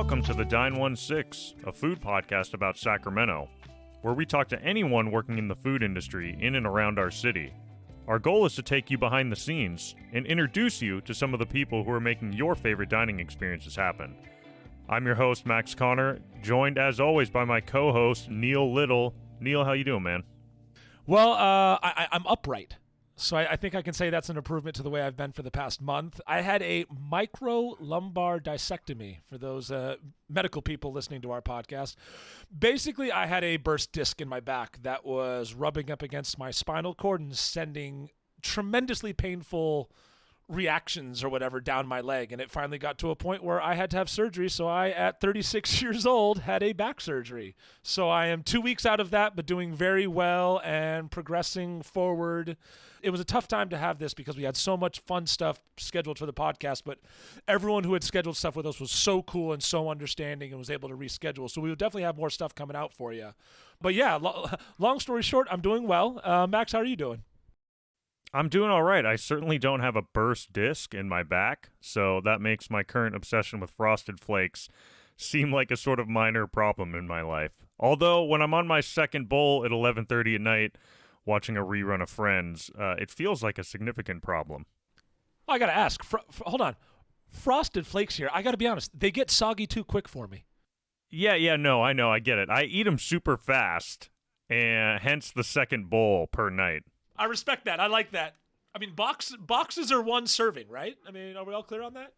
Welcome to the Dine 16, a food podcast about Sacramento, where we talk to anyone working in the food industry in and around our city. Our goal is to take you behind the scenes and introduce you to some of the people who are making your favorite dining experiences happen. I'm your host, Max Connor, joined as always by my co-host, Neil Little. Neil, how you doing, man? Well, I'm upright. So I think I can say that's an improvement to the way I've been for the past month. I had a micro-lumbar discectomy for those medical people listening to our podcast. Basically, I had a burst disc in my back that was rubbing up against my spinal cord and sending tremendously painful reactions or whatever down my leg. And it finally got to a point where I had to have surgery. So I, at 36 years old, had a back surgery. So I am 2 weeks out of that, but doing very well and progressing forward. It was a tough time to have this because we had so much fun stuff scheduled for the podcast, but everyone who had scheduled stuff with us was so cool and so understanding and was able to reschedule. So we will definitely have more stuff coming out for you. But yeah, long story short, I'm doing well. Max, how are you doing? I'm doing all right. I certainly don't have a burst disc in my back, so that makes my current obsession with Frosted Flakes seem like a sort of minor problem in my life. Although, when I'm on my second bowl at 11:30 at night watching a rerun of Friends, it feels like a significant problem. I got to ask. Hold on. Frosted Flakes here, I got to be honest, they get soggy too quick for me. No, I know, I get it. I eat them super fast, and hence the second bowl per night. I respect that. I like that. I mean, boxes are one serving, right? I mean, are we all clear on that?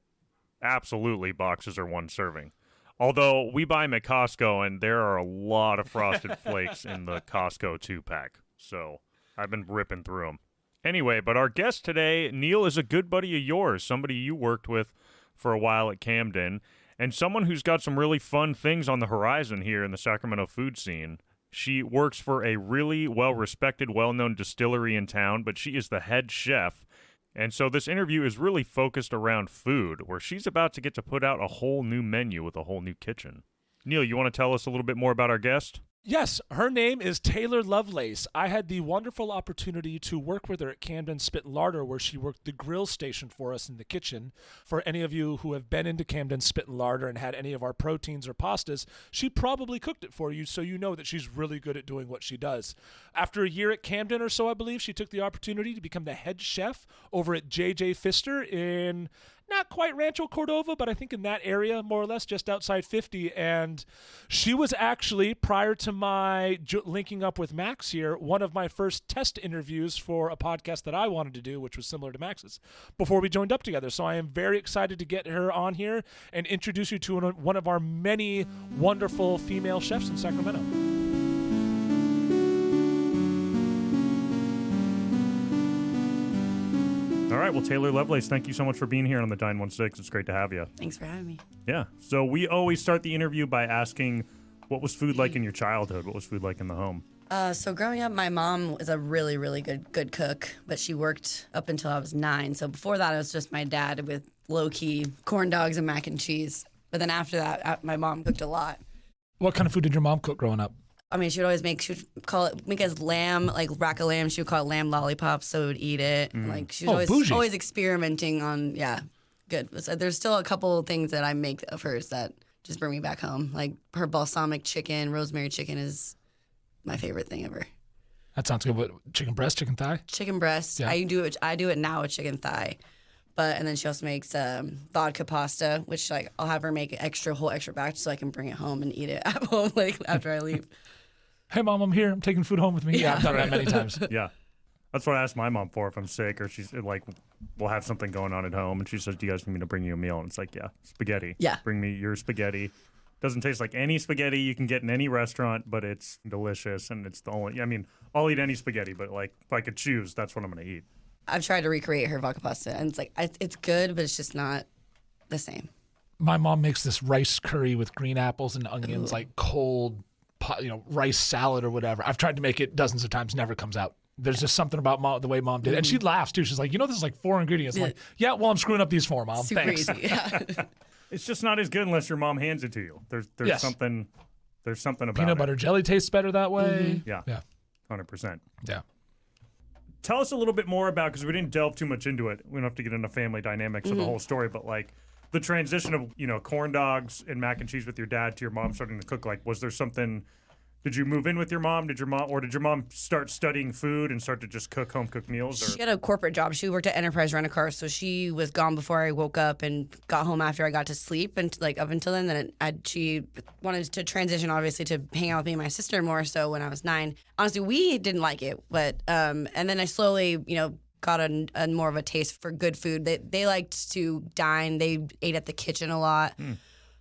Absolutely, boxes are one serving. Although, we buy them at Costco, and there are a lot of Frosted Flakes in the Costco 2-pack. So, I've been ripping through them. Anyway, but our guest today, Neil, is a good buddy of yours, somebody you worked with for a while at Camden, and someone who's got some really fun things on the horizon here in the Sacramento food scene. She works for a really well-respected, well-known distillery in town, but she is the head chef. And so this interview is really focused around food, where she's about to get to put out a whole new menu with a whole new kitchen. Neil, you want to tell us a little bit more about our guest? Yes, her name is Taylor Lovelace. I had the wonderful opportunity to work with her at Camden Larder, where she worked the grill station for us in the kitchen. For any of you who have been into Camden Larder and had any of our proteins or pastas, she probably cooked it for you, so you know that she's really good at doing what she does. After a year at Camden or so, I believe, she took the opportunity to become the head chef over at J.J. Pfister in not quite Rancho Cordova, but I think in that area, more or less, just outside 50. And she was actually, prior to my linking up with Max here, one of my first test interviews for a podcast that I wanted to do, which was similar to Max's, before we joined up together. So I am very excited to get her on here and introduce you to one of our many wonderful female chefs in Sacramento. All right, well, Taylor Lovelace, thank you so much for being here on the Dine 16. It's great to have you. Thanks for having me. Yeah, so we always start the interview by asking, what was food like in your childhood? What was food like in the home? So growing up, my mom was a really, really good cook, but she worked up until I was 9. So before that, it was just my dad with low-key corn dogs and mac and cheese. But then after that, my mom cooked a lot. What kind of food did your mom cook growing up? I mean, she would always make as lamb, like rack of lamb. She would call it lamb lollipops, so we would eat it. Mm. Like she was always experimenting on, good. So there's still a couple of things that I make of hers that just bring me back home. Like her balsamic chicken, rosemary chicken is my favorite thing ever. That sounds good. What, chicken breast, chicken thigh? Chicken breast. Yeah. I do it now with chicken thigh. And then she also makes vodka pasta, which I'll have her make a whole extra batch so I can bring it home and eat it at home after I leave. Hey, Mom, I'm here. I'm taking food home with me. Yeah, I've done that many times. Yeah. That's what I ask my mom for if I'm sick or she's like, we'll have something going on at home. And she says, do you guys need me to bring you a meal? And it's like, yeah, spaghetti. Yeah. Bring me your spaghetti. Doesn't taste like any spaghetti you can get in any restaurant, but it's delicious. And it's the only, I'll eat any spaghetti, but if I could choose, that's what I'm going to eat. I've tried to recreate her vodka pasta, and it's good, but it's just not the same. My mom makes this rice curry with green apples and onions, like cold, rice salad or whatever. I've tried to make it dozens of times, never comes out. There's just something about the way Mom did it. And she laughs, too. She's like, this is like 4 ingredients. I'm like, yeah, well, I'm screwing up these 4, Mom. Super Thanks. easy, yeah. It's just not as good unless your mom hands it to you. There's something about Peanut butter jelly tastes better that way. Mm-hmm. Yeah. 100%. Yeah. Tell us a little bit more about, because we didn't delve too much into it. We don't have to get into family dynamics of the whole story, but the transition of, corn dogs and mac and cheese with your dad to your mom starting to cook, like, was there something, did you move in with your mom? Did your mom start studying food and start to just cook home-cooked meals? Or? She had a corporate job. She worked at Enterprise Rent-A-Car, so she was gone before I woke up and got home after I got to sleep, and up until then. She wanted to transition, obviously, to hang out with me and my sister more so when I was 9. Honestly, we didn't like it, but and then I slowly, got a more of a taste for good food. They liked to dine. They ate at the kitchen a lot.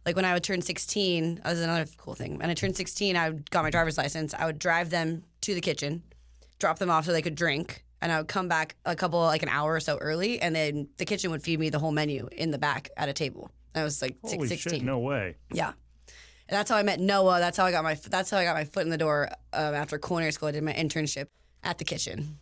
Like when I would turn 16, that was another cool thing. When I turned 16, I got my driver's license. I would drive them to the kitchen, drop them off so they could drink, and I would come back an hour or so early, and then the kitchen would feed me the whole menu in the back at a table. I was like Holy 16. Shit, no way. Yeah. And that's how I met Noah. That's how I got my foot in the door after culinary school. I did my internship at the kitchen.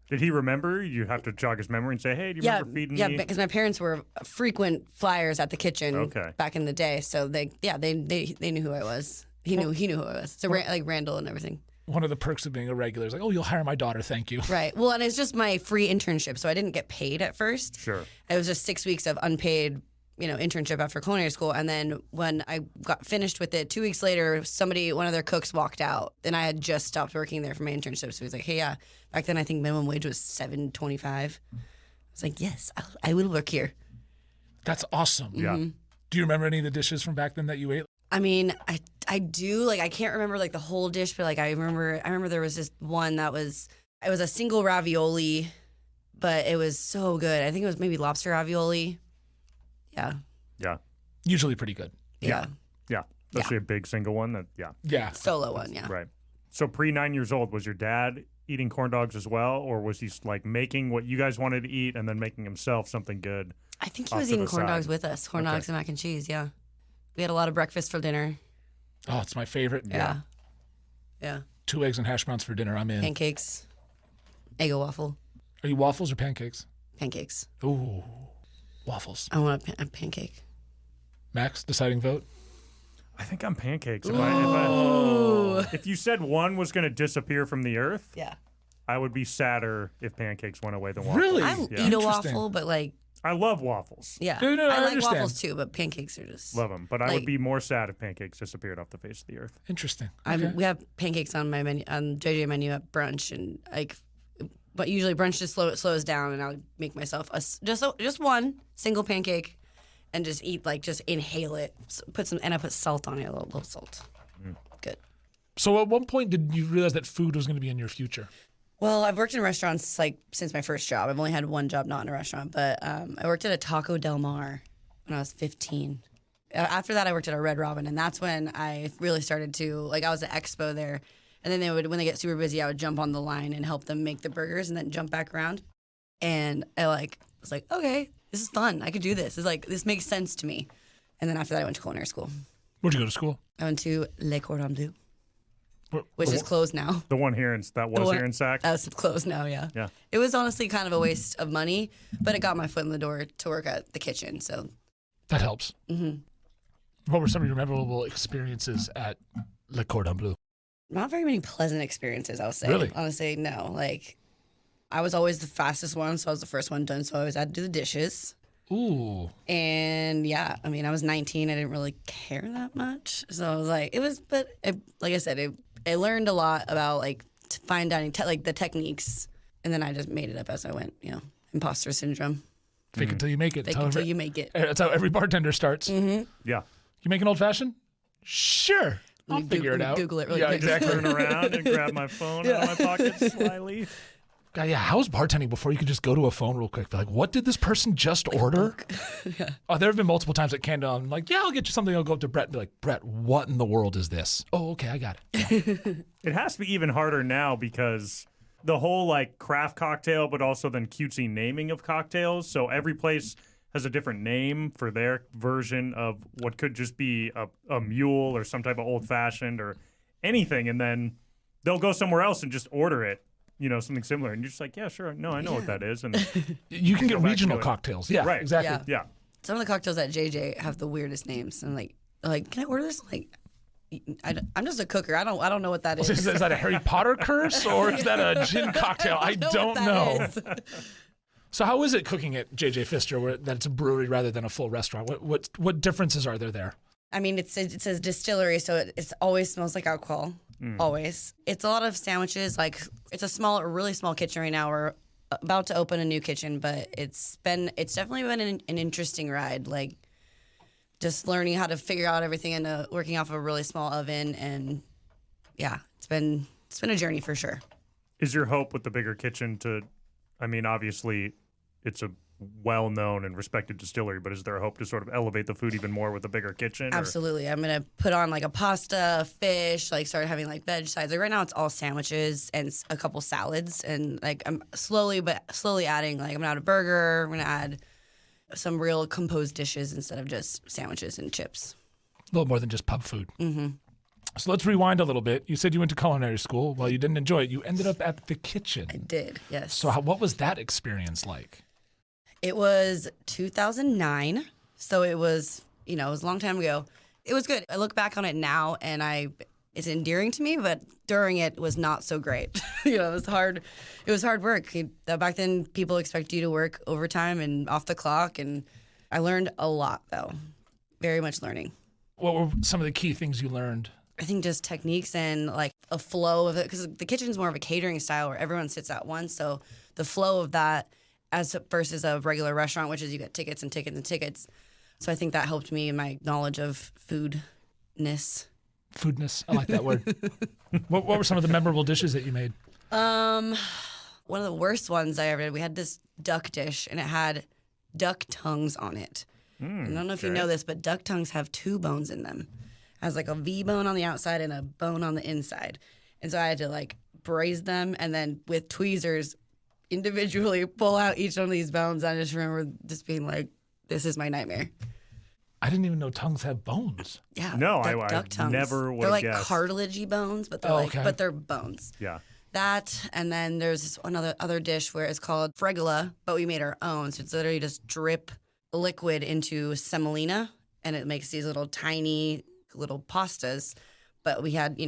Did he remember? You have to jog his memory and say, hey, do you remember feeding me? Yeah, because my parents were frequent flyers at the kitchen back in the day. So they knew who I was. He knew who I was. So like Randall and everything. One of the perks of being a regular is like, oh, you'll hire my daughter, thank you. Right. Well, and it's just my free internship, so I didn't get paid at first. Sure. It was just 6 weeks of unpaid, internship after culinary school. And then when I got finished with it, 2 weeks later, one of their cooks walked out, and I had just stopped working there for my internship. So he was like, hey, yeah. Back then, I think minimum wage was $7.25. I was like, yes, I will work here. That's awesome. Yeah. Do you remember any of the dishes from back then that you ate? I mean, I do. Like, I can't remember like the whole dish, but like I remember there was this one it was a single ravioli, but it was so good. I think it was maybe lobster ravioli. Yeah. Yeah. Usually pretty good. Yeah. Yeah. Especially a big single one. Yeah. Solo one, yeah. Right. So pre 9 years old, was your dad eating corn dogs as well, or was he like making what you guys wanted to eat and then making himself something good? I think he was eating corn dogs with us. Corn dogs and mac and cheese, yeah. We had a lot of breakfast for dinner. Oh, it's my favorite. Yeah. 2 eggs and hash browns for dinner. I'm in. Pancakes. Eggo waffle. Are you waffles or pancakes? Pancakes. Ooh, waffles. I want a pancake. Max, deciding vote? I think I'm pancakes. If you said one was going to disappear from the earth, I would be sadder if pancakes went away than waffles. Really? I eat a waffle, but like... I love waffles. Yeah. No, I like understand. waffles too, but pancakes are just... Love them. But I would be more sad if pancakes disappeared off the face of the earth. Interesting. Okay. We have pancakes on my menu, on JJ menu at brunch, and but usually brunch just slows down, and I'll make myself just one single pancake, and just inhale it. And I put salt on it, a little salt. Good. So at one point, did you realize that food was going to be in your future? Well, I've worked in restaurants since my first job. I've only had one job not in a restaurant, but I worked at a Taco Del Mar when I was 15. After that, I worked at a Red Robin, and that's when I really started to, I was at Expo there, and then when they get super busy, I would jump on the line and help them make the burgers and then jump back around. And I was like, okay, this is fun. I could do this. This makes sense to me. And then after that, I went to culinary school. Where'd you go to school? I went to Le Cordon Bleu. Which is closed now. The one here here in Sac? That's closed now, yeah. Yeah. It was honestly kind of a waste of money, but it got my foot in the door to work at the kitchen, so. That helps. Mm-hmm. What were some of your memorable experiences at Le Cordon Bleu? Not very many pleasant experiences, I'll say. Really? Honestly, no. I was always the fastest one, so I was the first one done, so I always had to do the dishes. Ooh. And yeah, I mean, I was 19. I didn't really care that much. So I was like, like I said, I learned a lot about fine dining, the techniques. And then I just made it up as I went, imposter syndrome. Fake it till you make it. Fake it till you make it. That's how every bartender starts. Mm-hmm. Yeah. You make an old fashioned? Sure. I'll figure it out. Google it really quick. Exactly. Turn around and grab my phone out of my pocket slyly. God, yeah, how's bartending before you could just go to a phone real quick? Be like, what did this person just order? Yeah. Oh, there have been multiple times at Camden. I'm like, yeah, I'll get you something. I'll go up to Brett and be like, Brett, what in the world is this? Oh, okay, I got it. Yeah. It has to be even harder now because the whole craft cocktail, but also then cutesy naming of cocktails. So every place has a different name for their version of what could just be a mule or some type of old fashioned or anything. And then they'll go somewhere else and just order it. Something similar. And you're just like, yeah, sure. No, I know what that is. And you can get regional cocktails. Yeah, right. Exactly. Yeah. Some of the cocktails at JJ have the weirdest names. And can I order this? I'm just a cooker. I don't know what that is. Is that a Harry Potter curse or is that a gin cocktail? I don't know. So how is it cooking at J.J. Pfister, where that it's a brewery rather than a full restaurant? What differences are there? I mean, it's a distillery, so it always smells like alcohol. Always. It's a lot of sandwiches. Like, it's a really small kitchen right now. We're about to open a new kitchen, but it's definitely been an interesting ride. Like, just learning how to figure out everything and working off a really small oven, and yeah, it's been a journey for sure. Is your hope with the bigger kitchen obviously it's a well-known and respected distillery, but is there a hope to sort of elevate the food even more with a bigger kitchen? Absolutely. I'm going to put on like a pasta, a fish, like start having like veg sides. Like right now it's all sandwiches and a couple salads, and like I'm slowly adding, like I'm going to add a burger, I'm going to add some real composed dishes instead of just sandwiches and chips. A little more than just pub food. Mm-hmm. So let's rewind a little bit. You said you went to culinary school. Well, you didn't enjoy it. You ended up at the kitchen. I did, yes. So what was that experience like? It was 2009, so it was a long time ago. It was good. I look back on it now, and it's endearing to me, but during it was not so great. It was hard. It was hard work. Back then, people expect you to work overtime and off the clock, and I learned a lot, though. Very much learning. What were some of the key things you learned? I think just techniques and like a flow of it, because the kitchen's more of a catering style where everyone sits at once. So the flow of that versus a regular restaurant, which is you get tickets and tickets and tickets. So I think that helped me in my knowledge of foodness. Foodness, I like that word. What were some of the memorable dishes that you made? One of the worst ones I ever did, we had this duck dish, and it had duck tongues on it. I don't know if you know this, but duck tongues have 2 bones in them. It has like a V bone on the outside and a bone on the inside. And so I had to like braise them and then with tweezers individually pull out each one of these bones. I just remember just being like, this is my nightmare. I didn't even know tongues have bones. Yeah. No, duck tongues. Never would They're like guessed. cartilagey bones, but they're but they're bones. Yeah. That, and then there's this other dish where it's called fregola, but we made our own. So it's literally just drip liquid into semolina, and it makes these little tiny little pastas. But we had,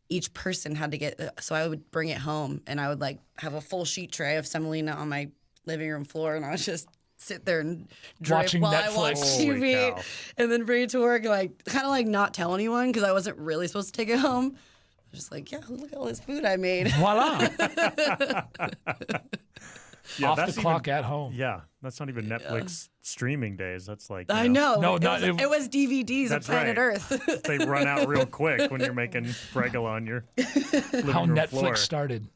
each person had to get, so I would bring it home, and I would like have a full sheet tray of semolina on my living room floor, and I would just sit there and drip watching while Netflix. I watched TV, and then bring it to work, and like kind of like not tell anyone because I wasn't really supposed to take it home. I was just like, yeah, look at all this food I made. Voila. Yeah, off the clock at home. Yeah, that's not even Netflix streaming days. That's like I know. No, it was DVDs of Planet Earth. They run out real quick when you're making fregola on your living How room Netflix floor. started.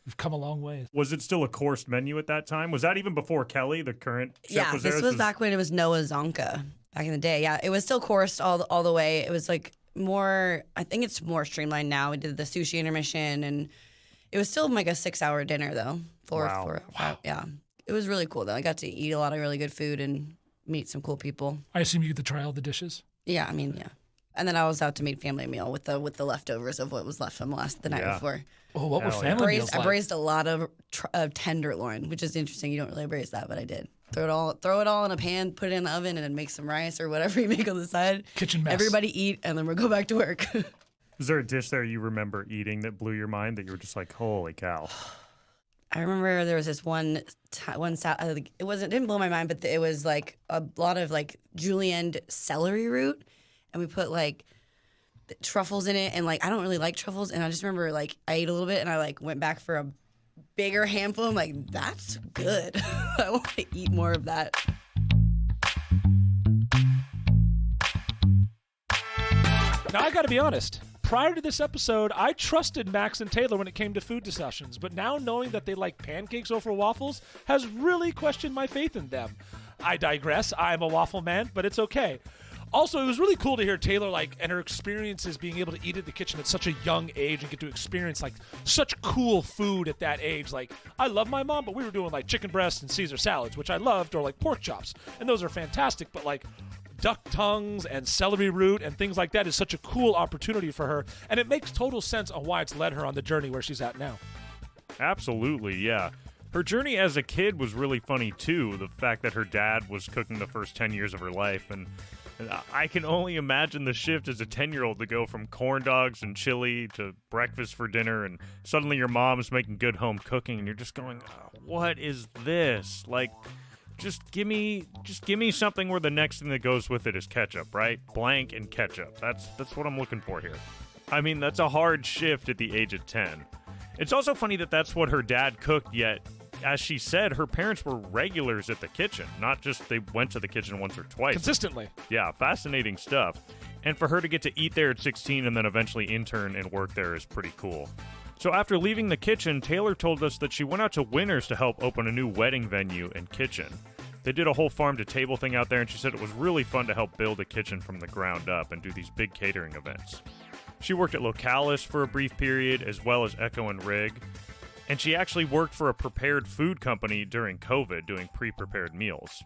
We've come a long way. Was it still a coursed menu at that time? Was that even before Kelly, the current chef, was there? This was back when it was Noah Zonka back in the day. Yeah, it was still coursed all the way. It was like more, I think it's more streamlined now. We did the sushi intermission, and it was still like a 6-hour dinner though. 4 or 5. Yeah. It was really cool though. I got to eat a lot of really good food and meet some cool people. I assume you get to try all the dishes? Yeah, yeah. And then I was out to meet family meal with the leftovers of what was left from the night before. Oh, what were family meals like? I braised a lot of tenderloin, which is interesting. You don't really braise that, but I did. Throw it all in a pan, put it in the oven, and then make some rice or whatever you make on the side. Kitchen mess. Everybody eat, and then we'll go back to work. Is there a dish there you remember eating that blew your mind that you were just like, holy cow? I remember there was this one salad. It didn't blow my mind, but it was like a lot of like julienne celery root, and we put like truffles in it, and like I don't really like truffles, and I just remember like I ate a little bit, and I like went back for a bigger handful. I'm like, that's good. I want to eat more of that. Now I gotta be honest. Prior to this episode, I trusted Max and Taylor when it came to food discussions, but now knowing that they like pancakes over waffles has really questioned my faith in them. I digress. I'm a waffle man, but it's okay. Also, it was really cool to hear Taylor and her experiences being able to eat at the kitchen at such a young age and get to experience such cool food at that age. I love my mom, but we were doing chicken breasts and Caesar salads, which I loved, or pork chops, and those are fantastic, but duck tongues and celery root and things like that is such a cool opportunity for her, and it makes total sense on why it's led her on the journey where she's at now. Absolutely, yeah. Her journey as a kid was really funny too. The fact that her dad was cooking the first 10 years of her life, and I can only imagine the shift as a 10-year-old to go from corn dogs and chili to breakfast for dinner, and suddenly your mom's making good home cooking, and you're just going, oh, what is this? Like, just give me something where the next thing that goes with it is ketchup, right? Blank and ketchup. That's what I'm looking for here. I mean, that's a hard shift at the age of 10. It's also funny that that's what her dad cooked, yet, as she said, her parents were regulars at the kitchen, not just they went to the kitchen once or twice. Consistently. Yeah, fascinating stuff. And for her to get to eat there at 16 and then eventually intern and work there is pretty cool. So after leaving the kitchen, Taylor told us that she went out to Winners to help open a new wedding venue and kitchen. They did a whole farm-to-table thing out there, and she said it was really fun to help build a kitchen from the ground up and do these big catering events. She worked at Localis for a brief period, as well as Echo and Rig. And she actually worked for a prepared food company during COVID, doing pre-prepared meals.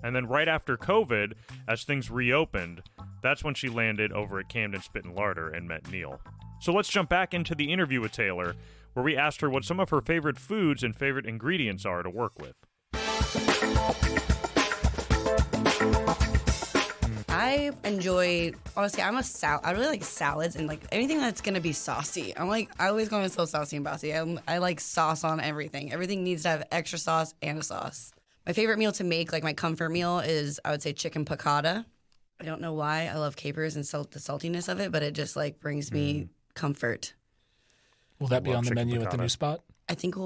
And then right after COVID, as things reopened, that's when she landed over at Camden Spit and Larder and met Neil. So let's jump back into the interview with Taylor, where we asked her what some of her favorite foods and favorite ingredients are to work with. I enjoy, honestly, I really like salads and like anything that's going to be saucy. I always going to so saucy and bossy. I like sauce on everything. Everything needs to have extra sauce and a sauce. My favorite meal to make, like my comfort meal, is I would say chicken piccata. I don't know why. I love capers and the saltiness of it, but it just like brings me comfort. Will that be on the menu at the new spot? I think it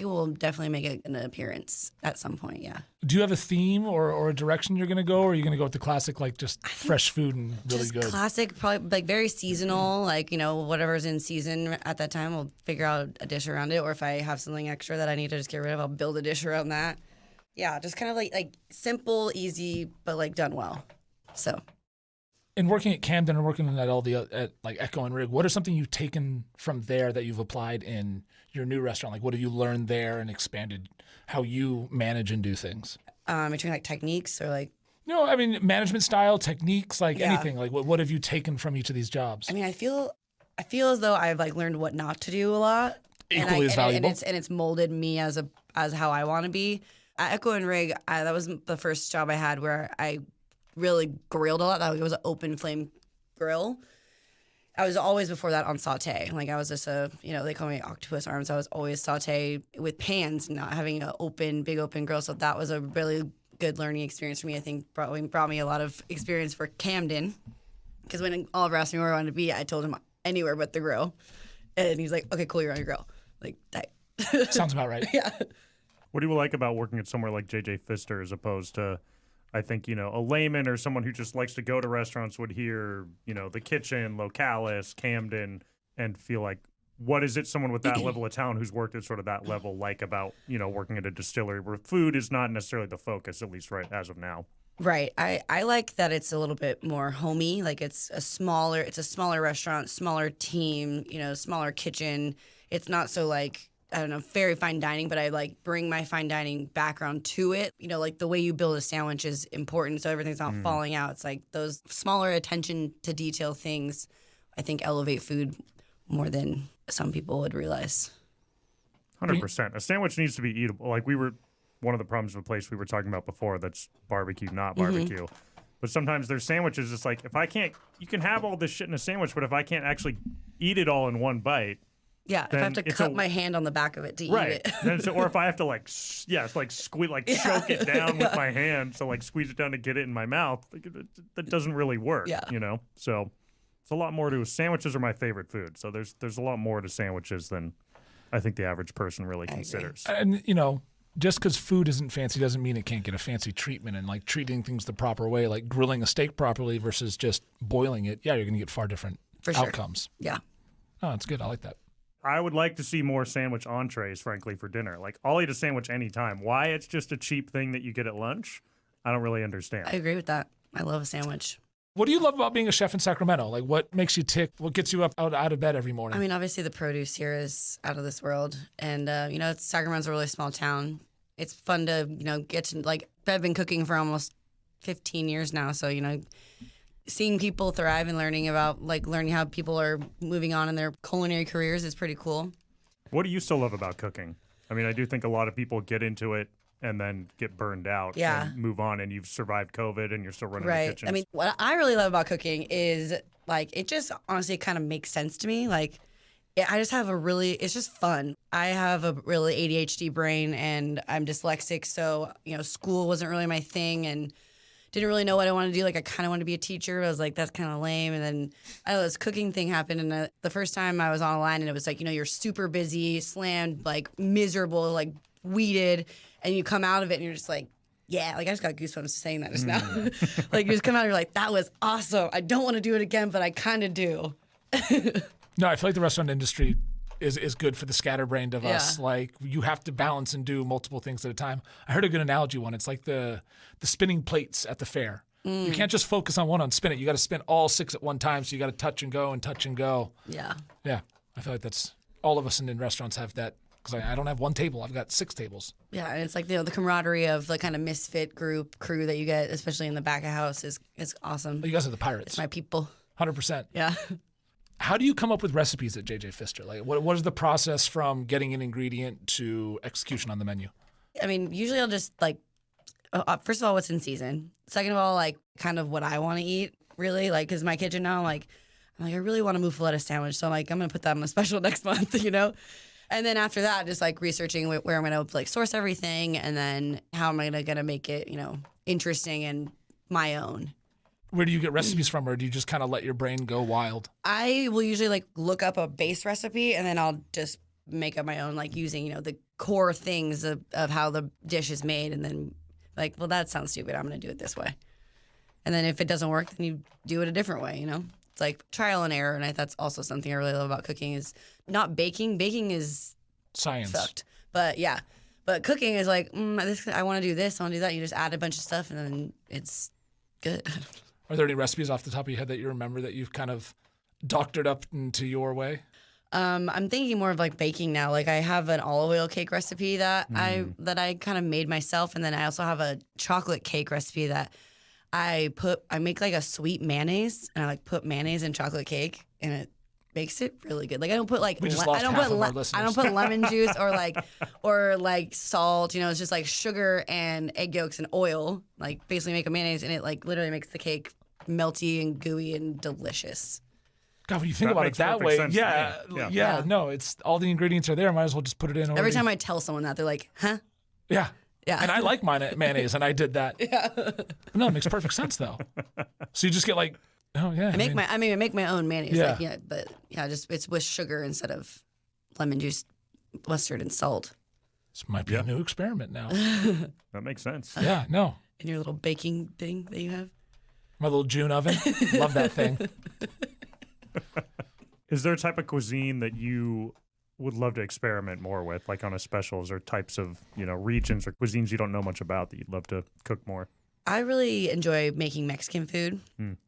will definitely make an appearance at some point, yeah. Do you have a theme or a direction you're going to go, or are you going to go with the classic, like just fresh food and really just good? Classic, probably like very seasonal, like, whatever's in season at that time, we'll figure out a dish around it, or if I have something extra that I need to just get rid of, I'll build a dish around that. Yeah, just kind of like simple, easy, but like done well. So. In working at Camden and working at all at like Echo and Rig, what are something you've taken from there that you've applied in your new restaurant? Like, what have you learned there and expanded how you manage and do things? Between like techniques or like. No, I mean management style, techniques, like anything. Like, what have you taken from each of these jobs? I mean, I feel as though I've like learned what not to do a lot. Equally as valuable. And it's molded me as how I want to be. At Echo and Rig, that was the first job I had where I really grilled a lot. It was an open flame grill. I was always before that on saute. Like I was just they call me octopus arms. I was always saute with pans, not having an big open grill. So that was a really good learning experience for me. I think brought me a lot of experience for Camden. Because when Oliver asked me where I wanted to be, I told him anywhere but the grill. And he's like, okay, cool, you're on your grill. Like, that. Sounds about right. Yeah. What do you like about working at somewhere like J.J. Pfister as opposed to, I think, a layman or someone who just likes to go to restaurants would hear, the kitchen, Localis, Camden, and feel like, what is it someone with that level of talent who's worked at sort of that level like about, working at a distillery where food is not necessarily the focus, at least right as of now? Right. I like that it's a little bit more homey. Like it's a smaller restaurant, smaller team, smaller kitchen. It's not so like, I don't know, very fine dining, but I like bring my fine dining background to it. Like the way you build a sandwich is important, so everything's not falling out. It's like those smaller attention to detail things, I think, elevate food more than some people would realize. 100%. A sandwich needs to be eatable. Like one of the problems with the place we were talking about before, that's barbecue, not barbecue. But sometimes there's sandwiches, it's like, you can have all this shit in a sandwich, but if I can't actually eat it all in one bite, yeah, if I have to cut my hand on the back of it to eat it. Then or if I have to squeeze, choke it down with my hand, so squeeze it down to get it in my mouth, that doesn't really work. Yeah. So it's a lot more to sandwiches are my favorite food. So there's a lot more to sandwiches than I think the average person really considers. And just because food isn't fancy doesn't mean it can't get a fancy treatment, and like treating things the proper way, like grilling a steak properly versus just boiling it. Yeah, you're going to get far different outcomes. Yeah. Oh, that's good. I like that. I would like to see more sandwich entrees, frankly, for dinner. Like, I'll eat a sandwich anytime. Why it's just a cheap thing that you get at lunch, I don't really understand. I agree with that. I love a sandwich. What do you love about being a chef in Sacramento? Like, what makes you tick? What gets you up out of bed every morning? I mean, obviously the produce here is out of this world. And, Sacramento's a really small town. It's fun to, get to, I've been cooking for almost 15 years now. So, seeing people thrive and learning how people are moving on in their culinary careers is pretty cool. What do you still love about cooking? I mean, I do think a lot of people get into it and then get burned out Yeah. and move on, and you've survived COVID and you're still running the Right. kitchen. I mean, what I really love about cooking is like it just honestly kind of makes sense to me. Like I just have it's just fun. I have a really ADHD brain and I'm dyslexic. So, school wasn't really my thing and didn't really know what I wanted to do. Like I kind of wanted to be a teacher. I was like, that's kind of lame. And then this cooking thing happened. And the first time I was online and it was like, you're super busy, slammed, like miserable, like weeded. And you come out of it and you're just like, yeah, like I just got goosebumps saying that just now. Like you just come out and you're like, that was awesome. I don't want to do it again, but I kind of do. No, I feel like the restaurant industry is good for the scatterbrained of us. Like you have to balance and do multiple things at a time. I heard a good analogy one. It's like the spinning plates at the fair. You can't just focus on one on spin it. You got to spin all 6 at one time. So you got to touch and go and touch and go. Yeah. Yeah. I feel like that's all of us in restaurants have that. Because I don't have one table. I've got 6 tables. Yeah, and it's like, the camaraderie of the kind of misfit crew that you get, especially in the back of house, is awesome. Oh, you guys are the pirates. It's my people. 100%. Yeah. How do you come up with recipes at J.J. Pfister? Like, what is the process from getting an ingredient to execution on the menu? I mean, usually I'll just first of all, what's in season. Second of all, like kind of what I want to eat, really. Like, because my kitchen now, I'm like, I really want a muffaletta sandwich. So I'm like, I'm going to put that on a special next month, And then after that, just like researching where I'm going to like source everything and then how am I going to make it, interesting and my own. Where do you get recipes from, or do you just kind of let your brain go wild? I will usually like look up a base recipe and then I'll just make up my own, like using, the core things of how the dish is made. And then like, well, that sounds stupid. I'm going to do it this way. And then if it doesn't work, then you do it a different way, It's like trial and error. And that's also something I really love about cooking is not baking. Baking is science. Sucked. But yeah. But cooking is like, I want to do this, I want to do that. You just add a bunch of stuff and then it's good. Are there any recipes off the top of your head that you remember that you've kind of doctored up into your way? I'm thinking more of like baking now. Like I have an olive oil cake recipe that I kind of made myself. And then I also have a chocolate cake recipe that I make like a sweet mayonnaise and I like put mayonnaise in chocolate cake and it makes it really good. Like I don't put like I don't put lemon juice or like salt, it's just like sugar and egg yolks and oil. Like basically make a mayonnaise and it like literally makes the cake melty and gooey and delicious. God, when you think about it that way, yeah. No, it's all the ingredients are there. Might as well just put it in. Every time I tell someone that, they're like, "Huh?" Yeah. Yeah. And I like mayonnaise, and I did that. Yeah. No, it makes perfect sense though. So you just get like, oh yeah. I make my own mayonnaise. Yeah. It's with sugar instead of lemon juice, mustard, and salt. This might be a new experiment now. That makes sense. Yeah. No. In your little baking thing that you have. My little June oven. Love that thing. Is there a type of cuisine that you would love to experiment more with, like on a specials, or types of, regions or cuisines you don't know much about that you'd love to cook more? I really enjoy making Mexican food.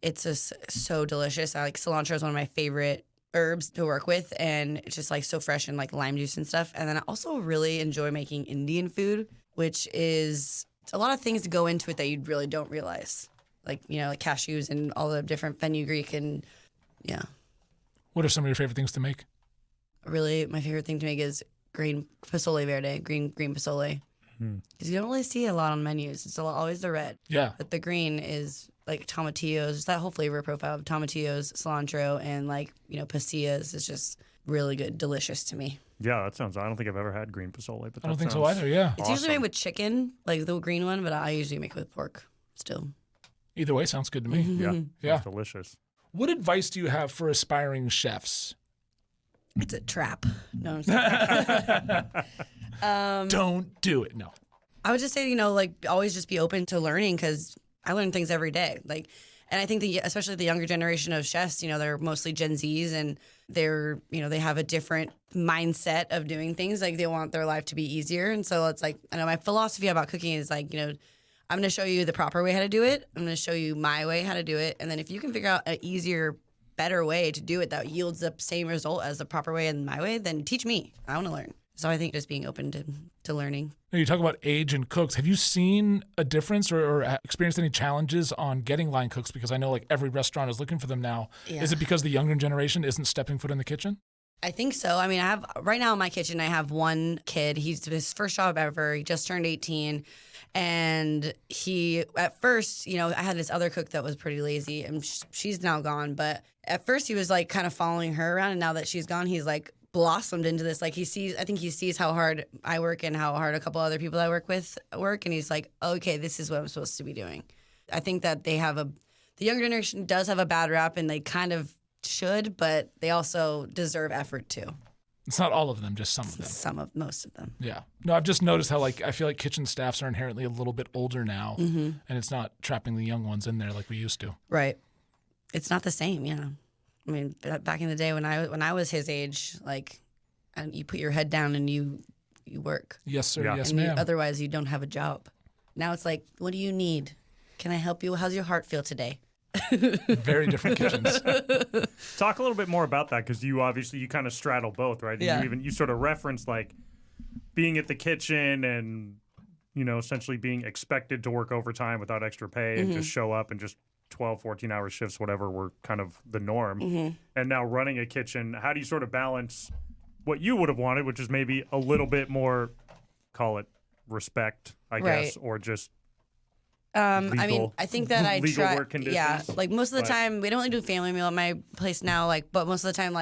It's just so delicious. Cilantro is one of my favorite herbs to work with, and it's just like so fresh and like lime juice and stuff. And then I also really enjoy making Indian food, which is a lot of things to go into it that you really don't realize. Like, like cashews and all the different fenugreek and yeah. What are some of your favorite things to make? Really, my favorite thing to make is green pozole verde, green pozole. Because you don't really see it a lot on menus. It's always the red. Yeah. But the green is like tomatillos, just that whole flavor profile of tomatillos, cilantro, and like, pasillas is just really good, delicious to me. Yeah, that sounds, I don't think I've ever had green pozole, but I don't think so either, yeah. It's usually made with chicken, like the green one, but I usually make it with pork still. Either way, sounds good to me. Yeah. It's delicious. What advice do you have for aspiring chefs? It's a trap. No, don't do it. No. I would just say, always just be open to learning because I learn things every day. And I think especially the younger generation of chefs, they're mostly Gen Zs and they're, they have a different mindset of doing things. Like they want their life to be easier. And so it's like, I know my philosophy about cooking is like, I'm going to show you the proper way how to do it. I'm going to show you my way how to do it. And then if you can figure out an easier, better way to do it that yields the same result as the proper way and my way, then teach me. I want to learn. So I think just being open to learning. Now you talk about age and cooks. Have you seen a difference or experienced any challenges on getting line cooks? Because I know like every restaurant is looking for them now. Yeah. Is it because the younger generation isn't stepping foot in the kitchen? I think so. I mean, I have right now in my kitchen, I have one kid. He's his first job ever. He just turned 18. And he, at first, you know, I had this other cook that was pretty lazy, and she's now gone. But at first, he was like kind of following her around. And now that she's gone, he's like blossomed into this. Like I think he sees how hard I work and how hard a couple other people I work with work. And he's like, okay, this is what I'm supposed to be doing. I think that the younger generation does have a bad rap, and they kind of should, but they also deserve effort too. It's not all of them, just some of them. Most of them. Yeah. No, I've just noticed how I feel like kitchen staffs are inherently a little bit older now, and it's not trapping the young ones in there like we used to. Right. It's not the same, yeah. I mean, back in the day when I was his age, and you put your head down and you work. Yes, sir. Yeah. Yes, and ma'am. Otherwise, you don't have a job. Now it's like, what do you need? Can I help you? How's your heart feel today? Very different kitchens. Talk a little bit more about that, because you kind of straddle both, right? Yeah. You sort of reference like being at the kitchen and, you know, essentially being expected to work overtime without extra pay and just show up and just 12, 14-hour shifts, whatever, were kind of the norm. And now running a kitchen, how do you sort of balance what you would have wanted, which is maybe a little bit more, call it respect, I guess, or just legal, I mean, I think that I try. Work conditions. Yeah, like most of the time, we don't really do family meal at my place now. But most of the time,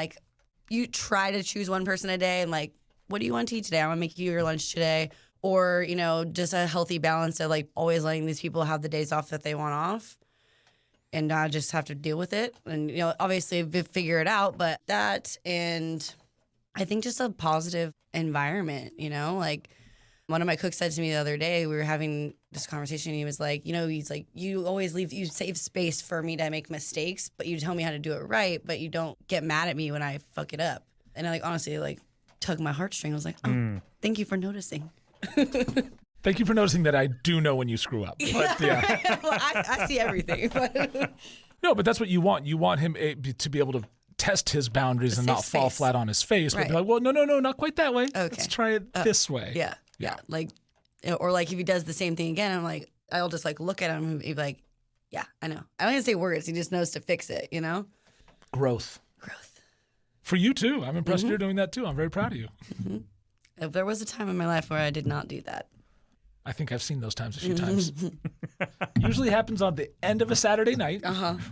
you try to choose one person a day, and what do you want to eat today? I'm gonna make you your lunch today, or you know, just a healthy balance of always letting these people have the days off that they want off, and not just have to deal with it. And you know, obviously, figure it out. But that, and I think just a positive environment. You know, one of my cooks said to me the other day, we were having this conversation, and he was like, you always you save space for me to make mistakes, but you tell me how to do it right, but you don't get mad at me when I fuck it up. And I honestly tugged my heartstring. I was like, oh, thank you for noticing. Thank you for noticing that I do know when you screw up. But yeah. Well, I see everything. But no, but that's what you want. You want him to be able to test his boundaries and not fall flat on his face. Right. But be like, well, no, not quite that way. Okay. Let's try it this way. Yeah. Or if he does the same thing again, I'm like, I'll just look at him and be like, yeah, I know. I don't even say words. He just knows to fix it, you know? Growth. For you too. I'm impressed you're doing that too. I'm very proud of you. If there was a time in my life where I did not do that. I think I've seen those times a few times. Usually happens on the end of a Saturday night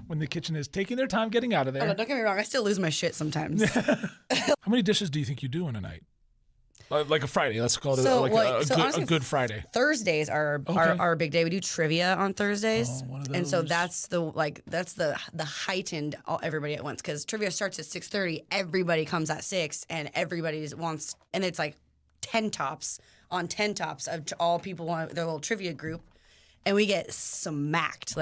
when the kitchen is taking their time getting out of there. Oh, no, don't get me wrong. I still lose my shit sometimes. How many dishes do you think you do in a night? Like a Friday. Let's call it a good Friday. Thursdays are our big day. We do trivia on Thursdays. Oh, one of those. And so that's the heightened everybody at once, because trivia starts at 6:30. Everybody comes at 6, and everybody wants, and it's 10 tops on 10 tops of all people want their little trivia group. And we get smacked.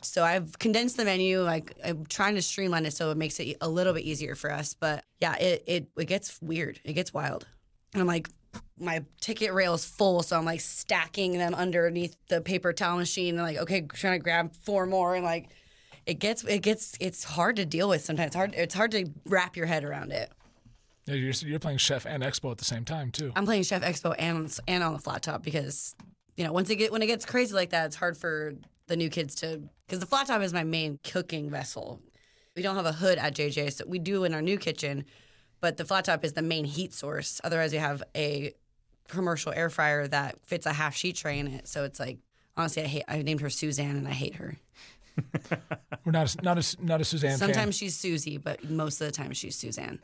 So I've condensed the menu. I'm trying to streamline it so it makes it a little bit easier for us. But yeah, it gets weird. It gets wild. And I'm my ticket rail is full, so I'm stacking them underneath the paper towel machine, and okay, trying to grab 4 more, and it's hard to deal with sometimes. It's hard to wrap your head around it. Yeah, you're playing Chef and Expo at the same time too. I'm playing Chef Expo and on the flat top, because you know when it gets crazy like that, it's hard for the new kids because the flat top is my main cooking vessel. We don't have a hood at JJ, so we do in our new kitchen. But the flat top is the main heat source. Otherwise, we have a commercial air fryer that fits a half sheet tray in it. So it's honestly, I named her Suzanne, and I hate her. We're not a Suzanne. Sometimes she's Susie, but most of the time she's Suzanne.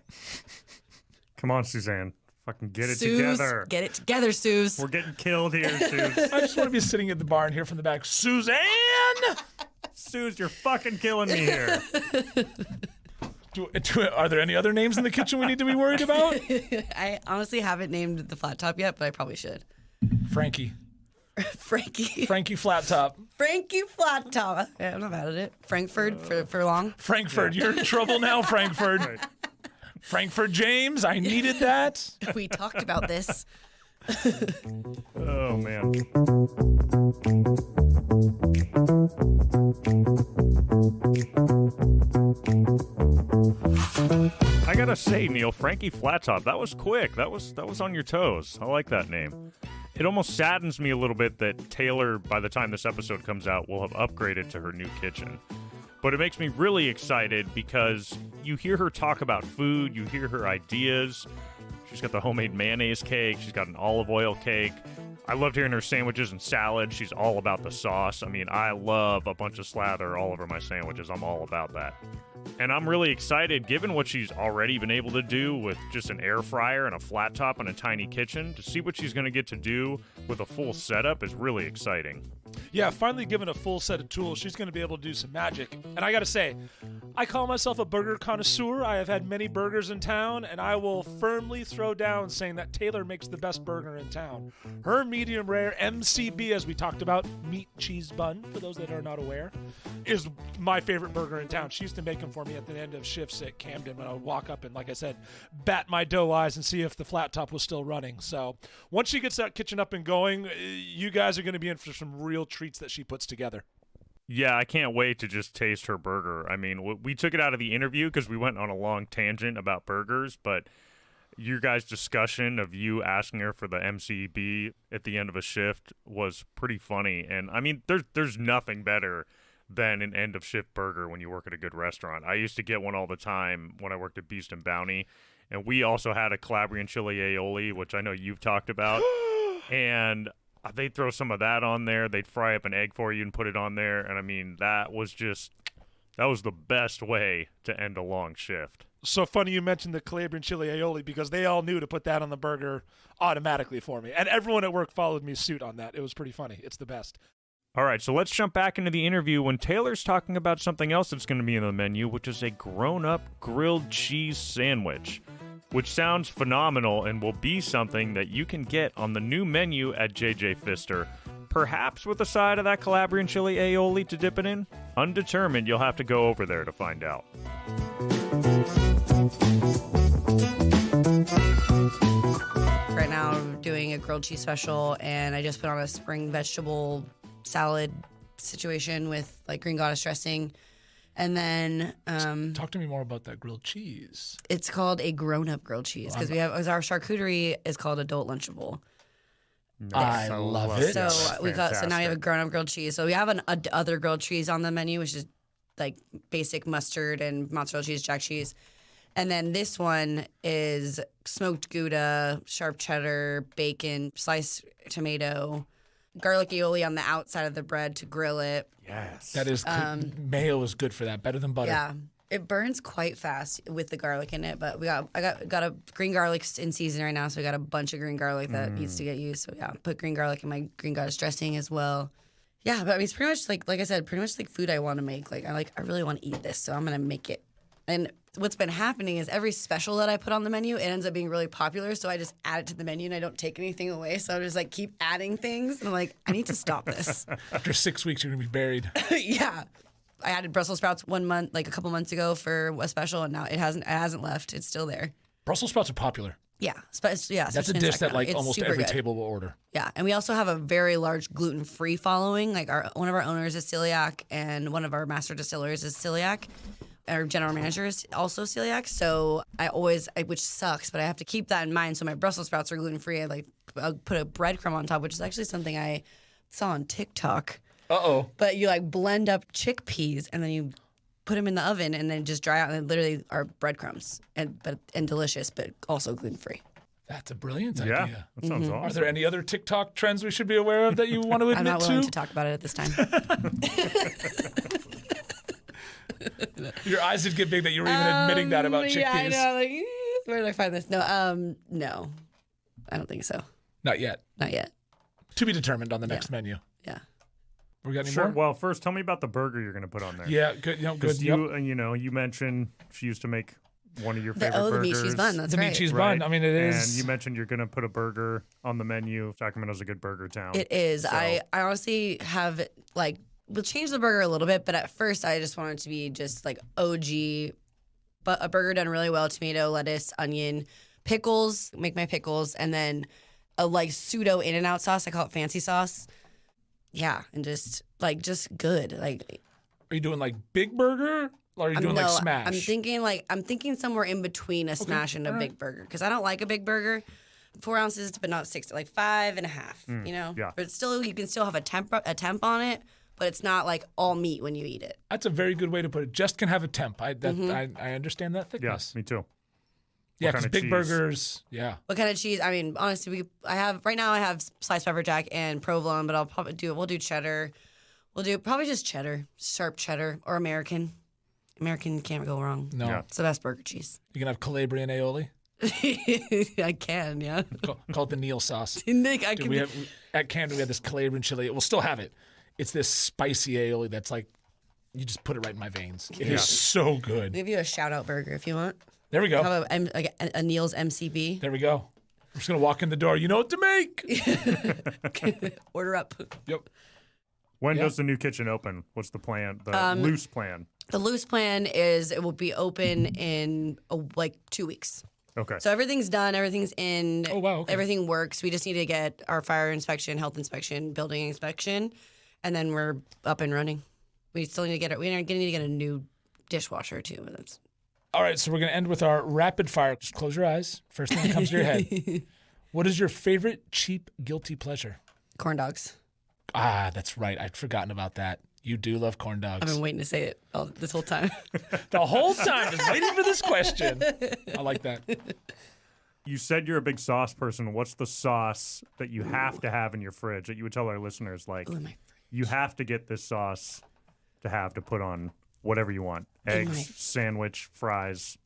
Come on, Suzanne. Fucking get it together. Get it together, Suze. We're getting killed here, Suze. I just want to be sitting at the bar and hear from the back, Suzanne! Suze, you're fucking killing me here. Are there any other names in the kitchen we need to be worried about? I honestly haven't named the flat top yet, but I probably should. Frankie. Frankie Flat Top. Frankie Flat Top. Yeah, I'm not mad at it. Frankfurt for long. Frankfurt, you're in trouble now, Frankfurt. Right. Frankfurt James, I needed that. We talked about this. Oh, man. I gotta say, Neil, Frankie Flattop, that was quick. That was on your toes. I like that name. It almost saddens me a little bit that Taylor, by the time this episode comes out, will have upgraded to her new kitchen. But it makes me really excited because you hear her talk about food, you hear her ideas. She's got the homemade mayonnaise cake, she's got an olive oil cake. I loved hearing her sandwiches and salad. She's all about the sauce. I mean, I love a bunch of slather all over my sandwiches. I'm all about that. And I'm really excited, given what she's already been able to do with just an air fryer and a flat top and a tiny kitchen, to see what she's going to get to do with a full setup is really exciting. Yeah, finally given a full set of tools, she's going to be able to do some magic. And I got to say, I call myself a burger connoisseur. I have had many burgers in town, and I will firmly throw down saying that Taylor makes the best burger in town. Her medium rare M.C.B, as we talked about, meat cheese bun, for those that are not aware, is my favorite burger in town. She used to make them for me at the end of shifts at Camden when I would walk up and, like I said, bat my dough eyes and see if the flat top was still running. So once she gets that kitchen up and going, you guys are going to be in for some real treats that she puts together. Yeah, I can't wait to just taste her burger. I mean, we took it out of the interview because we went on a long tangent about burgers, but your guys' discussion of you asking her for the M.C.B at the end of a shift was pretty funny. And, I mean, there's nothing better than an end-of-shift burger when you work at a good restaurant. I used to get one all the time when I worked at Beast and Bounty, and we also had a Calabrian chili aioli, which I know you've talked about, and they'd throw some of that on there. They'd fry up an egg for you and put it on there. And, I mean, that was the best way to end a long shift. So funny you mentioned the Calabrian chili aioli because they all knew to put that on the burger automatically for me. And everyone at work followed me suit on that. It was pretty funny. It's the best. All right, so let's jump back into the interview when Taylor's talking about something else that's going to be in the menu, which is a grown-up grilled cheese sandwich, which sounds phenomenal and will be something that you can get on the new menu at J.J. Pfister, perhaps with a side of that Calabrian chili aioli to dip it in. Undetermined, you'll have to go over there to find out. Right now I'm doing a grilled cheese special, and I just put on a spring vegetable salad situation with like green goddess dressing. And then talk to me more about that grilled cheese. It's called a grown-up grilled cheese because our charcuterie is called adult lunchable. I love it. So now we have a grown-up grilled cheese. So we have other grilled cheese on the menu, which is like basic mustard and mozzarella cheese, jack cheese. And then this one is smoked Gouda, sharp cheddar, bacon, sliced tomato, garlic aioli on the outside of the bread to grill it. Yes. That is mayo is good for that, better than butter. Yeah. It burns quite fast with the garlic in it, but I got a green garlic in season right now, so we got a bunch of green garlic that needs to get used. So yeah, put green garlic in my green goddess dressing as well. Yeah, but I mean it's pretty much like I said, pretty much like food I want to make. I really want to eat this, so I'm gonna make it. And what's been happening is every special that I put on the menu, it ends up being really popular. So I just add it to the menu and I don't take anything away. So I just like keep adding things. And I'm like, I need to stop this. After 6 weeks, you're gonna be buried. Yeah. I added Brussels sprouts 1 month, like a couple months ago for a special, and now it hasn't left. It's still there. Brussels sprouts are popular. Yeah, that's a dish that like almost every table will order. Yeah, and we also have a very large gluten-free following. Like one of our owners is celiac, and one of our master distillers is celiac. Our general manager is also celiac, so which sucks, but I have to keep that in mind. So my Brussels sprouts are gluten-free. I'll put a breadcrumb on top, which is actually something I saw on TikTok. Uh-oh. But you like blend up chickpeas and then you put them in the oven and then just dry out, and they literally are breadcrumbs and delicious, but also gluten-free. That's a brilliant idea. That sounds awesome. Are there any other TikTok trends we should be aware of that you want to admit to? I'm not willing to talk about it at this time. Your eyes did get big that you were even admitting that about chickpeas. Yeah, I know. Like, where did I find this? No, I don't think so. Not yet. Not yet. To be determined on the next menu. Yeah. We got any Sure. more? Well, first, tell me about the burger you're going to put on there. Yeah, good. Good. You mentioned she used to make one of your favorite burgers. The meat cheese bun. That's the right. meat cheese bun. I mean, it is. And you mentioned you're going to put a burger on the menu. Sacramento's a good burger town. It is. So. I honestly have we'll change the burger a little bit, but at first I just wanted it to be just like OG, but a burger done really well: tomato, lettuce, onion, pickles. Make my pickles, and then a pseudo In-N-Out sauce. I call it fancy sauce. Yeah, and just good. Are you doing big burger? Or are you doing smash? I'm thinking somewhere in between a smash and a big burger, because I don't like a big burger. 4 ounces, but not 6, 5.5. You know, yeah. But still, you can still have a temp on it, but it's not like all meat when you eat it. That's a very good way to put it. Just can have a temp. I understand that thickness. Yes, me too. Yeah, because big cheese? burgers. Yeah. What kind of cheese? I mean, honestly, I have sliced pepper jack and provolone, but we'll do cheddar. We'll do probably just cheddar, sharp cheddar, or American. American can't go wrong. No. Yeah. It's the best burger cheese. You can have Calabrian aioli. I can, yeah. Call it the Neil sauce. Nick, At Camden, we had this Calabrian chili. We'll still have it. It's this spicy aioli that's like, you just put it right in my veins. It is so good. I'll give you a shout-out burger if you want. There we go. How about a Neil's M.C.B.? There we go. I'm just going to walk in the door. You know what to make. Order up. Yep. When does the new kitchen open? What's the plan? The loose plan? The loose plan is it will be open in 2 weeks. Okay. So everything's done. Everything's in. Oh, wow. Okay. Everything works. We just need to get our fire inspection, health inspection, building inspection, and then we're up and running. We still need to get it. We're going to need to get a new dishwasher too. All right, so we're going to end with our rapid fire. Just close your eyes. First thing that comes to your head. What is your favorite cheap guilty pleasure? Corn dogs. Ah, that's right. I'd forgotten about that. You do love corn dogs. I've been waiting to say it this whole time. The whole time, just waiting for this question. I like that. You said you're a big sauce person. What's the sauce that you have to have in your fridge that you would tell our listeners, like, you have to get this sauce to put on whatever you want? Eggs, sandwich, fries.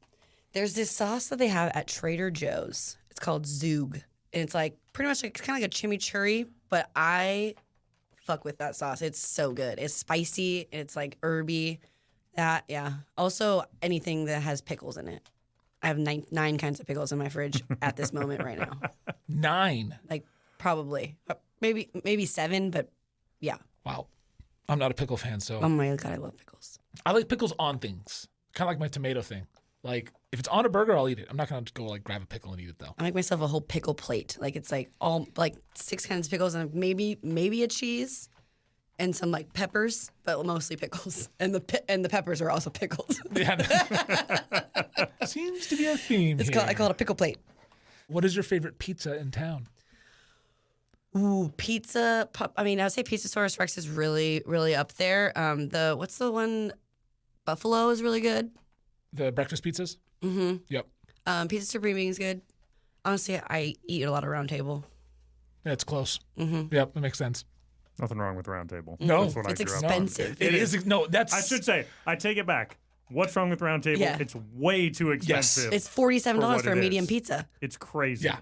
There's this sauce that they have at Trader Joe's. It's called Zoog. And it's like pretty much it's kind of like a chimichurri, but I fuck with that sauce. It's so good. It's spicy. It's like herby. Also, anything that has pickles in it. I have nine kinds of pickles in my fridge at this moment right now. 9? Like probably. Maybe 7, but yeah. Wow. I'm not a pickle fan, so. Oh my God, I love pickles. I like pickles on things. Kind of like my tomato thing. Like, if it's on a burger, I'll eat it. I'm not going to go, like, grab a pickle and eat it, though. I make myself a whole pickle plate. Like, it's like all, like, 6 kinds of pickles and maybe a cheese and some, like, peppers, but mostly pickles. And the peppers are also pickled. Yeah. Seems to be a theme here. I call it a pickle plate. What is your favorite pizza in town? Ooh, pizza. I mean, I would say Pizzasaurus Rex is really, really up there. What's the one? Buffalo is really good. The breakfast pizzas? Mm-hmm. Yep. Pizza Supreme is good. Honestly, I eat a lot of Round Table. Yeah, it's close. Mm-hmm. Yep, that makes sense. Nothing wrong with Round Table. No. That's what It's I grew expensive. up on. It is. No, that's. I should say, I take it back. What's wrong with Round Table? Yeah. It's way too expensive. It's $47 for a medium is. pizza. It's crazy. Yeah.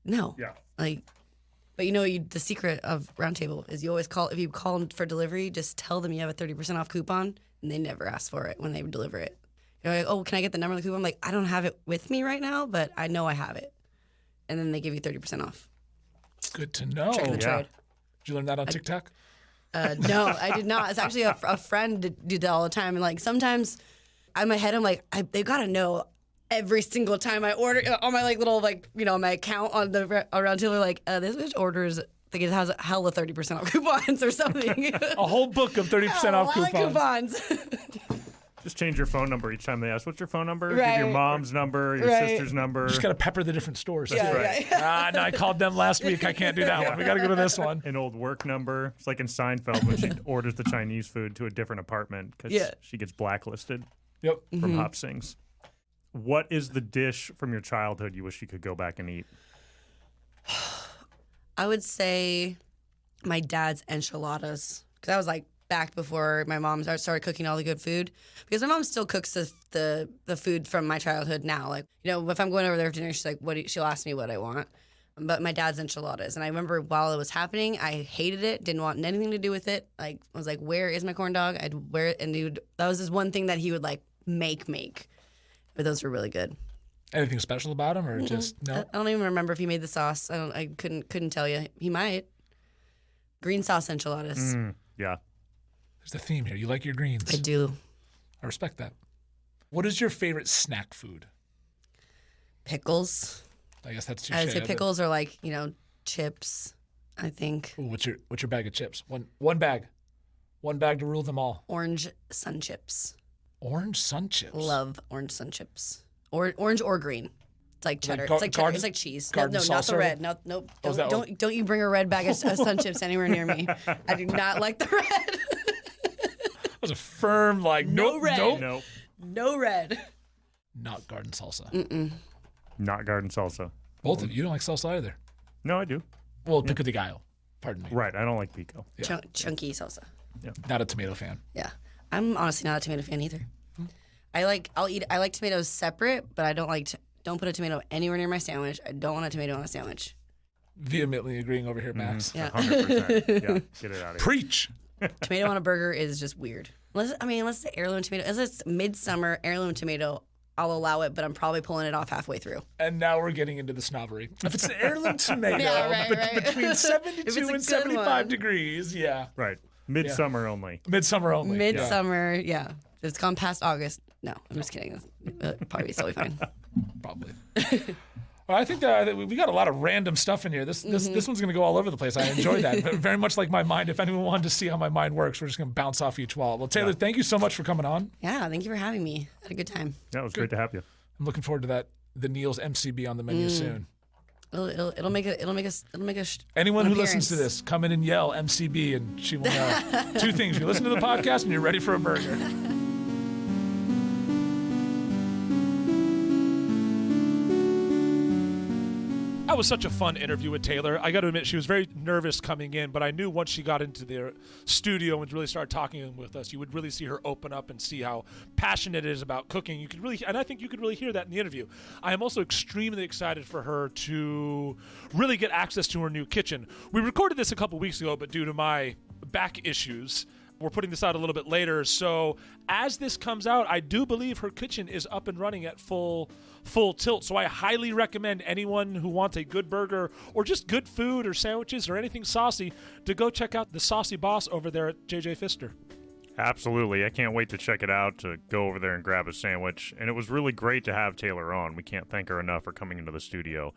No. Yeah. But the secret of Round Table is you always call, if you call them for delivery, just tell them you have a 30% off coupon, and they never ask for it when they deliver it. You're like, oh, can I get the number of the coupon? I'm like, I don't have it with me right now, but I know I have it. And then they give you 30% off. Good to know. Trick of the trade. Did you learn that on TikTok? No, I did not. It's actually a friend that do that all the time. And like sometimes in my head, I'm like, they've got to know every single time I order on my little my account on the Round Table. Like this bitch orders. I think it has a hell of 30% off coupons or something. A whole book of 30% off coupons. Just change your phone number each time they ask, what's your phone number? Right. Give your mom's number, your sister's number. You just got to pepper the different stores. Yeah, right. yeah. No, I called them last week. I can't do that one. We got to go to this one. An old work number. It's like in Seinfeld when she orders the Chinese food to a different apartment because she gets blacklisted from Hop Sings. What is the dish from your childhood you wish you could go back and eat? I would say my dad's enchiladas because I was like back before my mom started cooking all the good food, because my mom still cooks the food from my childhood now. Like, if I'm going over there for dinner, she's like, she'll ask me what I want. But my dad's enchiladas, and I remember while it was happening, I hated it, didn't want anything to do with it. Like, I was like, where is my corn dog? I'd wear it, and that was just one thing that he would like make. But those were really good. Anything special about him, or just no? I don't even remember if he made the sauce. I couldn't tell you. He might. Green sauce enchiladas. Yeah. There's the theme here. You like your greens. I do. I respect that. What is your favorite snack food? Pickles. I guess that's too. I would say pickles are like chips. I think. Ooh, what's your bag of chips? One bag to rule them all. Orange Sun Chips. Orange Sun Chips. Love Orange Sun Chips. Orange or green. It's like cheddar. Like it's like cheddar. It's like cheese. No, not the red. Nope. Don't you bring a red bag of Sun Chips anywhere near me. I do not like the red. was a firm, like, No nope, red. nope. Nope. No red. Not garden salsa. Not garden salsa. Both of you don't like salsa either. No, I do. Well, pico de gallo. Pardon me. Right. I don't like pico. Yeah. Chunky salsa. Not a tomato fan. Yeah. I'm honestly not a tomato fan either. I like tomatoes separate, but I don't put a tomato anywhere near my sandwich. I don't want a tomato on a sandwich. Vehemently agreeing over here, Max. Yeah. 100%. Yeah. Get it out of here. Preach. Tomato on a burger is just weird. Unless it's the heirloom tomato. Unless it's midsummer heirloom tomato, I'll allow it, but I'm probably pulling it off halfway through. And now we're getting into the snobbery. If it's an heirloom tomato right. between 72 and 75 degrees, Right. Midsummer only. Midsummer only. Midsummer, yeah. If it's gone past August, no, I'm just kidding. It'll probably be totally fine. Probably. Well, I think that we got a lot of random stuff in here. This one's going to go all over the place. I enjoyed that. Very much like my mind. If anyone wanted to see how my mind works, we're just going to bounce off each wall. Well, Taylor, thank you so much for coming on. Yeah, thank you for having me. I had a good time. Yeah, it was great to have you. I'm looking forward to the Neil's M.C.B. on the menu soon. It'll make us. Anyone who listens to this, come in and yell M.C.B. and she will know. Two things: you listen to the podcast and you're ready for a burger. That was such a fun interview with Taylor. I got to admit, she was very nervous coming in, but I knew once she got into the studio and really started talking with us, you would really see her open up and see how passionate it is about cooking. And I think you could really hear that in the interview. I am also extremely excited for her to really get access to her new kitchen. We recorded this a couple weeks ago, but due to my back issues, we're putting this out a little bit later. So as this comes out, I do believe her kitchen is up and running at full tilt. So I highly recommend anyone who wants a good burger or just good food or sandwiches or anything saucy to go check out the Saucy Boss over there at JJ Pfister. Absolutely. I can't wait to check it out, to go over there and grab a sandwich. And it was really great to have Taylor on. We can't thank her enough for coming into the studio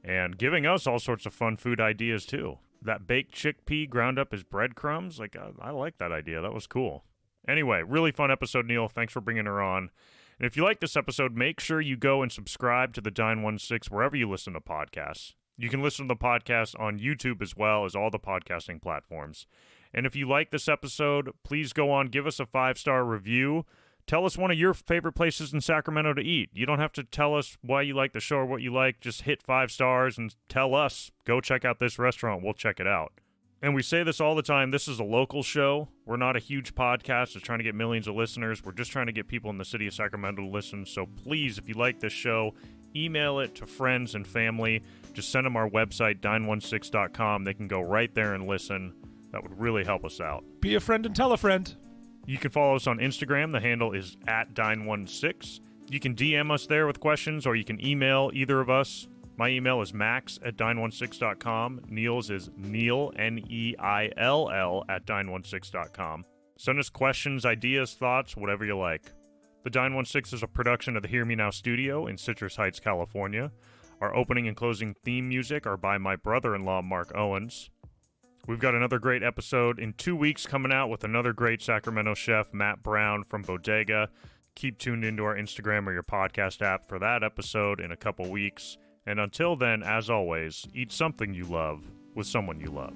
and giving us all sorts of fun food ideas too. That baked chickpea ground up as breadcrumbs, I like that idea. That was cool. Anyway, really fun episode, Neil. Thanks for bringing her on. And if you like this episode, make sure you go and subscribe to the Dine 16 wherever you listen to podcasts. You can listen to the podcast on YouTube as well as all the podcasting platforms. And if you like this episode, please go on, give us a 5-star review. Tell us one of your favorite places in Sacramento to eat. You don't have to tell us why you like the show or what you like. Just hit 5 stars and tell us, go check out this restaurant. We'll check it out. And we say this all the time. This is a local show. We're not a huge podcast that's trying to get millions of listeners. We're just trying to get people in the city of Sacramento to listen. So please, if you like this show, email it to friends and family. Just send them our website, dine16.com. They can go right there and listen. That would really help us out. Be a friend and tell a friend. You can follow us on Instagram. The handle is @Dine16. You can DM us there with questions, or you can email either of us. My email is max@dine16.com. Neil's is Neil, Neil, @dine16.com. Send us questions, ideas, thoughts, whatever you like. The Dine 16 is a production of the Hear Me Now studio in Citrus Heights, California. Our opening and closing theme music are by my brother-in-law, Mark Owens. We've got another great episode in 2 weeks coming out with another great Sacramento chef, Matt Brown from Bodega. Keep tuned into our Instagram or your podcast app for that episode in a couple weeks. And until then, as always, eat something you love with someone you love.